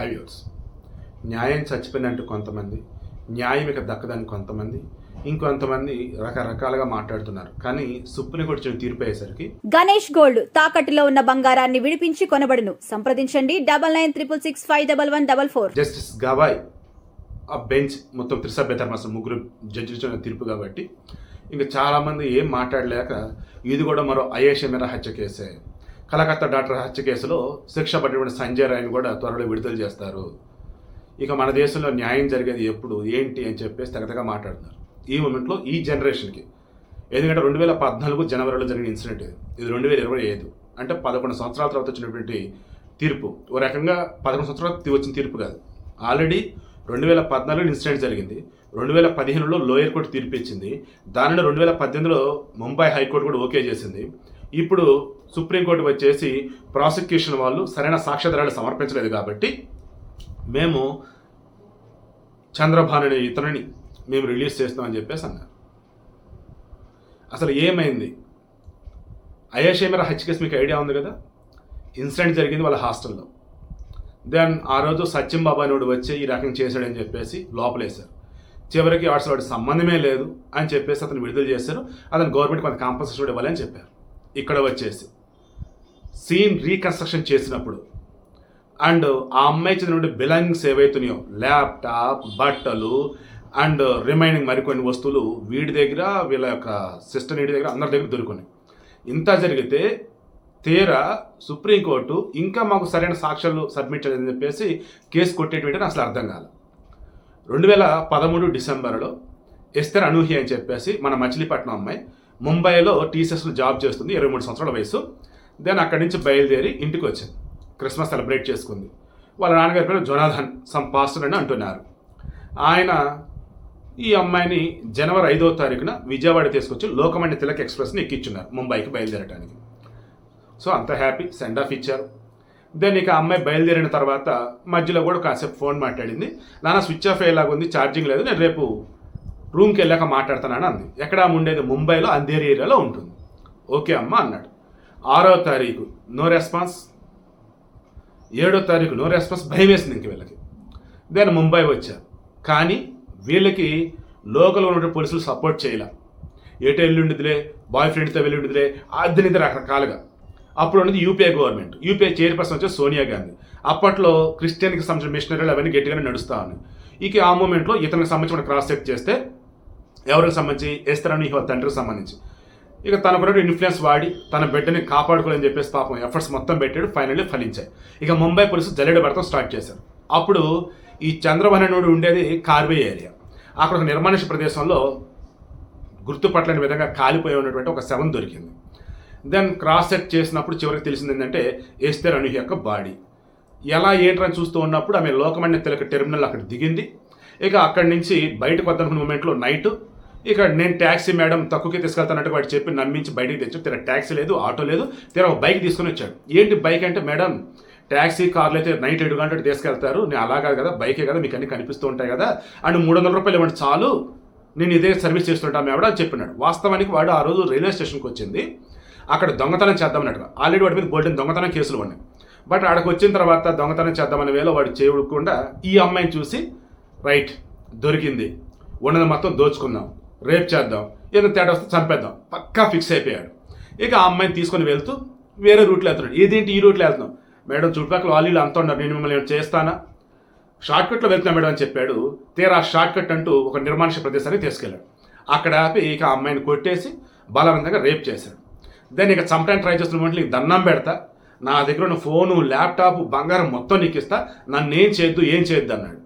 హైవ్యూర్స్. న్యాయం చచ్చిపోయినట్టు కొంతమంది, న్యాయం ఇక దక్కదని కొంతమంది, ఇంకొంతమంది రకరకాలుగా మాట్లాడుతున్నారు. కానీ సుప్రీంకోర్టు ఇచ్చిన తీర్పు అయ్యేసరికి గణేష్ గోల్డ్ తాకట్టులో ఉన్న బంగారాన్ని విడిపించి కొనబడును. సంప్రదించండి 9966651144. జస్టిస్ గవాయ్ ఆ బెంచ్ మొత్తం త్రిసభ్య ధర్మాసనం ముగ్గురు జడ్జిలు ఇచ్చిన తీర్పు కాబట్టి ఇంకా చాలామంది ఏం మాట్లాడలేక ఇది కూడా మరో ఐఏఎస్ మేర హత్య కేసే. కలకత్తా డాక్టర్ హత్య కేసులో శిక్ష పడిన సంజయ్ రాయ్ని కూడా త్వరలో విడుదల చేస్తారు. ఇక మన దేశంలో న్యాయం జరిగేది ఎప్పుడు ఏంటి అని చెప్పేసి తెగతగా మాట్లాడుతున్నారు ఈ మూమెంట్లో ఈ జనరేషన్కి. ఎందుకంటే 2014 జనవరిలో జరిగిన ఇన్సిడెంట్ ఇది 2025 అంటే 11 సంవత్సరాల తర్వాత వచ్చినటువంటి తీర్పు. ఓ రకంగా 11 సంవత్సరాల వచ్చిన తీర్పు కాదు, ఆల్రెడీ 2014 ఇన్సిడెంట్ జరిగింది. 2015లో లోయర్ కోర్టు తీర్పు ఇచ్చింది. దానిలో 2018లో ముంబై హైకోర్టు కూడా ఓకే చేసింది. ఇప్పుడు సుప్రీంకోర్టు వచ్చేసి ప్రాసిక్యూషన్ వాళ్ళు సరైన సాక్ష్యాధారాలు సమర్పించలేదు కాబట్టి మేము చంద్రబాబు అనే ఇతరుని మేము రిలీజ్ చేస్తామని చెప్పేసి అన్నారు. అసలు ఏమైంది? ఐఏఎస్ మేర హత్య కేసు మీకు ఐడియా ఉంది కదా. ఇన్సిడెంట్ జరిగింది వాళ్ళ హాస్టల్లో. దెన్ ఆ రోజు సత్యం బాబా నోడు వచ్చి ఈ రకం చేశాడని చెప్పేసి లోపలేశారు. చివరికి వాడి సంబంధమే లేదు అని చెప్పేసి అతను విడుదల చేశారు. అతను గవర్నమెంట్ కొంత కాంపన్సేషన్ కూడా ఇవ్వాలని చెప్పారు. ఇక్కడ వచ్చేసి సీన్ రీకన్స్ట్రక్షన్ చేసినప్పుడు అండ్ ఆ అమ్మాయి చెందిన బిలాంగింగ్స్ ఏవైతున్నాయో ల్యాప్టాప్, బట్టలు అండ్ రిమైనింగ్ మరికొన్ని వస్తువులు వీడి దగ్గర, వీళ్ళ యొక్క సిస్టర్ నీటి దగ్గర, అందరి దగ్గర దొరుకున్నాయి. ఇంత జరిగితే తీరా సుప్రీంకోర్టు ఇంకా మాకు సరైన సాక్ష్యాలు సబ్మిట్ చేయలేదని చెప్పేసి కేసు కొట్టేటువంటి అసలు అర్థం కాదు. 2013 డిసెంబర్లో ఎస్తర్ అనూహి అని చెప్పేసి మన మచిలీపట్నం అమ్మాయి ముంబైలో టీసీఎస్లో జాబ్ చేస్తుంది, 23 సంవత్సరాల వయసు. దెన్ అక్కడి నుంచి బయలుదేరి ఇంటికి వచ్చింది. క్రిస్మస్ సెలబ్రేట్ చేసుకుంది. వాళ్ళ నాన్నగారి పేరు జొనాథన్ సమ్ పాస్టర్ అని అంటున్నారు. ఆయన ఈ అమ్మాయిని జనవరి 5వ తారీఖున విజయవాడ తీసుకొచ్చి లోకమాన్య తిలక్ ఎక్స్ప్రెస్ని ఎక్కించున్నారు ముంబైకి బయలుదేరడానికి. సో అంత హ్యాపీ సెండ్ ఆఫ్ ఇచ్చారు. దెన్ ఇక అమ్మాయి బయలుదేరిన తర్వాత మధ్యలో కూడా కాసేపు ఫోన్ మాట్లాడింది. నాన్న స్విచ్ ఆఫ్ అయ్యేలాగా ఉంది, ఛార్జింగ్ లేదు, నేను రేపు రూమ్కి వెళ్ళాక మాట్లాడతానని అంది. ఎక్కడ ఉండేది? ముంబైలో అంధేరి ఏరియాలో ఉంటుంది. ఓకే అమ్మ అన్నాడు. 6వ తారీఖు నో రెస్పాన్స్, 7వ తారీఖు నో రెస్పాన్స్. భయం వేసింది ఇంక వీళ్ళకి. దెన్ ముంబై వచ్చారు. కానీ వీళ్ళకి లోకల్ ఉన్నటువంటి పోలీసులు సపోర్ట్ చేయలే. ఎటు వెళ్ళిండిదిలే, బాయ్ ఫ్రెండ్తో వెళ్ళిండిదిలే, అది నిద్ర రకరకాలుగా. అప్పుడు ఉన్నది యూపీఏ గవర్నమెంట్. యూపీఏ చైర్పర్సన్ వచ్చి సోనియా గాంధీ. అప్పట్లో క్రిస్టియన్కి సంబంధించిన మిషనరీలు అవన్నీ గట్టిగానే నడుస్తూ ఉన్నాయి. ఇక ఆ మూమెంట్లో ఇతనికి సంబంధించిన క్రాస్ చెక్ చేస్తే ఎవరికి సంబంధించి ఎస్తర్ అనూహి వాళ్ళ తండ్రికి సంబంధించి ఇక తనకు ఇన్ఫ్లుయెన్స్ వాడి తన బిడ్డని కాపాడుకోవాలని చెప్పేసి పాపం ఎఫర్ట్స్ మొత్తం పెట్టాడు. ఫైనల్లీ ఫలించాయి. ఇక ముంబై పోలీసులు జల్లెడ పడతాం స్టార్ట్ చేశారు. అప్పుడు ఈ చంద్రబాబు నాయుడు ఉండేది కార్వే ఏరియా. అక్కడ ఒక నిర్మానుష్య ప్రదేశంలో గుర్తుపట్టలేని విధంగా కాలిపోయి ఉన్నటువంటి ఒక శవం దొరికింది. దెన్ క్రాస్ చెక్ చేసినప్పుడు చివరికి తెలిసింది ఏంటంటే ఎస్తర్ అనూహి యొక్క బాడీ. ఎలా ఏంటని చూస్తూ ఉన్నప్పుడు ఆమె లోకమాన్య తిలక్ టెర్మినల్ అక్కడ దిగింది. ఇక అక్కడి నుంచి బయటకు వద్దనుకున్న మూమెంట్లో నైట్ ఇక నేను ట్యాక్సీ మేడం తక్కువకి తీసుకెళ్తానంటే వాడు చెప్పి నమ్మించి బయటికి తెచ్చాడు. తీరా ట్యాక్సీ లేదు, ఆటో లేదు, తీరా ఒక బైక్ తీసుకుని వచ్చాడు. ఏంటి బైక్ అంటే, మేడం ట్యాక్సీ కార్లు అయితే నైట్ 7 గంటలకు తీసుకెళ్తారు, నేను అలాగా కదా, బైకే కదా, మీకు అన్ని కనిపిస్తూ ఉంటాయి కదా, అండ్ 300 రూపాయలు ఇవ్వండి చాలు, నేను ఇదే సర్వీస్ చేస్తుంటాను మేడం అని చెప్పినాడు. వాస్తవానికి వాడు ఆ రోజు రైల్వే స్టేషన్కి వచ్చింది అక్కడ దొంగతనం చేద్దామన్నట్టుగా. ఆల్రెడీ వాడి మీద గోల్డెన్ దొంగతనం కేసులు ఉన్నాయి. బట్ ఆడకు వచ్చిన తర్వాత దొంగతనం చేద్దామనే వేళ వాడు చేయకుండా ఈ అమ్మాయిని చూసి రైట్ దొరికింది, ఉన్నది మొత్తం దోచుకుందాం, రేప్ చేద్దాం, ఏదో తేడా వస్తే చంపేద్దాం, పక్కా ఫిక్స్ అయిపోయాడు. ఇక ఆ అమ్మాయిని తీసుకొని వెళ్తూ వేరే రూట్లో వెళ్తున్నాడు. ఏదేంటి ఈ రూట్లో వెళ్తున్నాం మేడం, చుట్టుపక్కల వాళ్ళు అంతా ఉన్నారు, నేను మిమ్మల్ని చేస్తానా, షార్ట్కట్లో వెళ్తున్నా మేడం అని చెప్పాడు. తీరా షార్ట్ కట్ అంటూ ఒక నిర్మానుష్య ప్రదేశానికి తీసుకెళ్ళాడు. అక్కడ ఆపి ఇక ఆ అమ్మాయిని కొట్టేసి బలవంతంగా రేప్ చేశాడు. దాన్ని ఇక చంపడానికి ట్రై చేస్తున్న నీకు దండం పెడతా, నా దగ్గర ఉన్న ఫోను, ల్యాప్టాప్, బంగారం మొత్తం నీకు ఇస్తా, నన్ను ఏం చేయొద్దు అన్నాడు.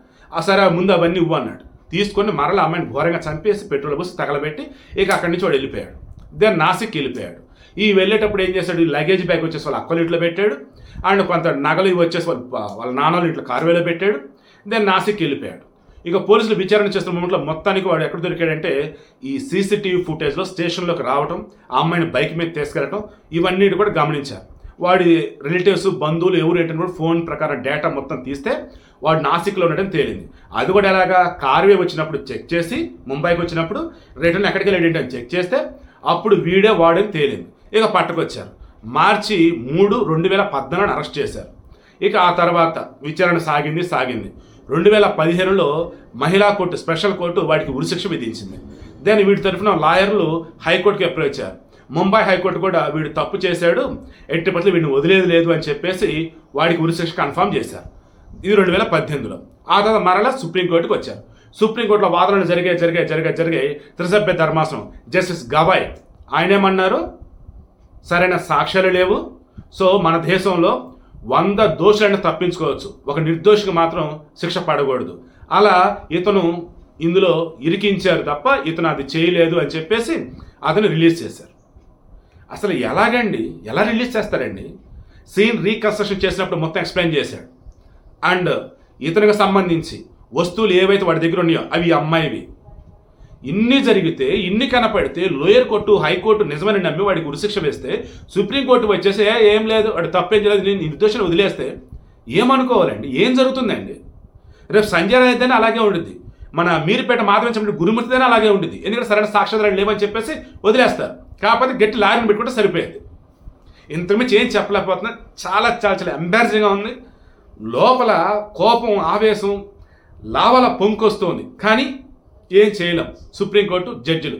సరే ముందు అవన్నీ ఇవ్వు అన్నాడు. తీసుకొని మరలా అమ్మాయిని ఘోరంగా చంపేసి పెట్రోల్ పోసి తగలబెట్టి ఇక అక్కడి నుంచి వాడు వెళ్ళిపోయాడు. దెన్ నాసిక్ వెళ్ళిపోయాడు. ఈ వెళ్ళేటప్పుడు ఏం చేశాడు, ఈ లగేజ్ బ్యాగ్ వచ్చేసి వాళ్ళ అక్కల ఇంట్లో పెట్టాడు, అండ్ కొంత నగలు ఇవి వచ్చేసి వాళ్ళ నాన్నల ఇంట్లో కార్వేలో పెట్టాడు. దెన్ నాసిక్ వెళ్ళిపోయాడు. ఇక పోలీసులు విచారణ చేస్తున్న మూమెంట్లో మొత్తానికి వాడు ఎక్కడ దొరికాడంటే ఈ సీసీటీవీ ఫుటేజ్లో స్టేషన్లోకి రావడం, ఆ అమ్మాయిని బైక్ మీద తీసుకెళ్ళటం, ఇవన్నీ కూడా గమనించారు. వాడి రిలేటివ్స్, బంధువులు ఎవరు ఏంటని కూడా ఫోన్ ప్రకారం డేటా మొత్తం తీస్తే వాడు నాసిక్లో ఉండడం తేలింది. అది కూడా ఎలాగా, కార్వే వచ్చినప్పుడు చెక్ చేసి ముంబైకి వచ్చినప్పుడు రిటర్న్ ఎక్కడికి వెళ్ళాడు ఏంటని చెక్ చేస్తే అప్పుడు వీడే వాడని తేలింది. ఇక పట్టుకొచ్చారు. మార్చి 3, 2014 అరెస్ట్ చేశారు. ఇక ఆ తర్వాత విచారణ సాగింది 2015లో మహిళా కోర్టు, స్పెషల్ కోర్టు వాడికి ఉరిశిక్ష విధించింది. దాని వీడి తరఫున లాయర్లు హైకోర్టుకి అప్రోచ్ అయ్యారు. ముంబై హైకోర్టు కూడా వీడు తప్పు చేశాడు, ఎట్టి పట్ల వీడిని వదిలేదు లేదు అని చెప్పేసి వాడికి ఉరిశిక్ష కన్ఫర్మ్ చేశారు. ఇది 2018లో. ఆ తర్వాత మరలా సుప్రీంకోర్టుకు వచ్చారు. సుప్రీంకోర్టులో వాదనలు జరిగాయి. త్రిసభ్య ధర్మాసనం జస్టిస్ గవాయ్ ఆయనేమన్నారు, సరైన సాక్ష్యాలు లేవు, సో మన దేశంలో 100 దోషులను తప్పించుకోవచ్చు, ఒక నిర్దోషికి మాత్రం శిక్ష పడకూడదు. అలా ఇతను ఇందులో ఇరికించారు తప్ప ఇతను అది చేయలేదు అని చెప్పేసి అతను రిలీజ్ చేశారు. అసలు ఎలాగండి, ఎలా రిలీజ్ చేస్తారండి? సీన్ రీకన్స్ట్రక్షన్ చేసినప్పుడు మొత్తం ఎక్స్ప్లెయిన్ చేశాడు. అండ్ ఇతనికి సంబంధించి వస్తువులు ఏవైతే వాడి దగ్గర ఉన్నాయో అవి అమ్మాయివి. ఇన్ని జరిగితే, ఇన్ని కనపడితే లోయర్ కోర్టు, హైకోర్టు నిజమని నమ్మి వాడికి ఉరిశిక్ష వేస్తే, సుప్రీంకోర్టు వచ్చేసి ఏం లేదు, వాడు తప్పేం చేయలేదు, నేను నిర్దోషాన్ని వదిలేస్తే ఏమనుకోవాలండి? ఏం జరుగుతుందండి? రేపు సంజయ్ అయితేనే అలాగే ఉంటుంది, మన మీరుపేట మాధవించబడి గురుమూర్తితోనే అలాగే ఉంటుంది. ఎందుకంటే సరైన సాక్ష్యాధారాలు లేవని చెప్పేసి వదిలేస్తారు. కాకపోతే గట్టి లాయర్ని పెట్టుకుంటే సరిపోయేది. ఇంతకుమించి ఏం చెప్పలేకపోతున్నా. చాలా చాలా చాలా ఎంబారసింగ్గా ఉంది. లోపల కోపం, ఆవేశం లావల పొంకొస్తోంది. కానీ ఏం చేయలేం సుప్రీంకోర్టు జడ్జిలు.